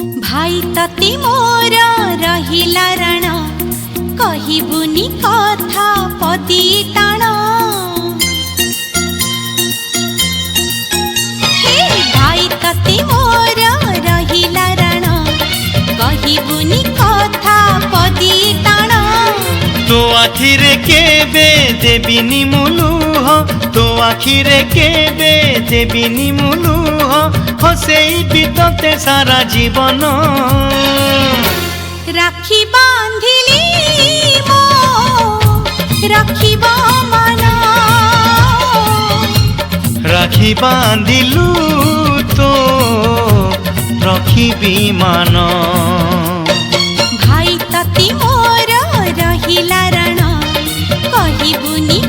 भाई तते मोर रहिला रण कहिबुनी कथा पदी टाण हे भाई तते मोर रहिला रण कहिबुनी कथा पदी टाण तो आखिरे केबे देबिनी मुलुह तो आखिरे केबे देबिनी मुलुह हसेई बितते सारा जीवन राखी बांधिली मो राखिब मन राखी बांधिलु तो रखिबी मान भाई तती मोर रहिला रण कहिबुनी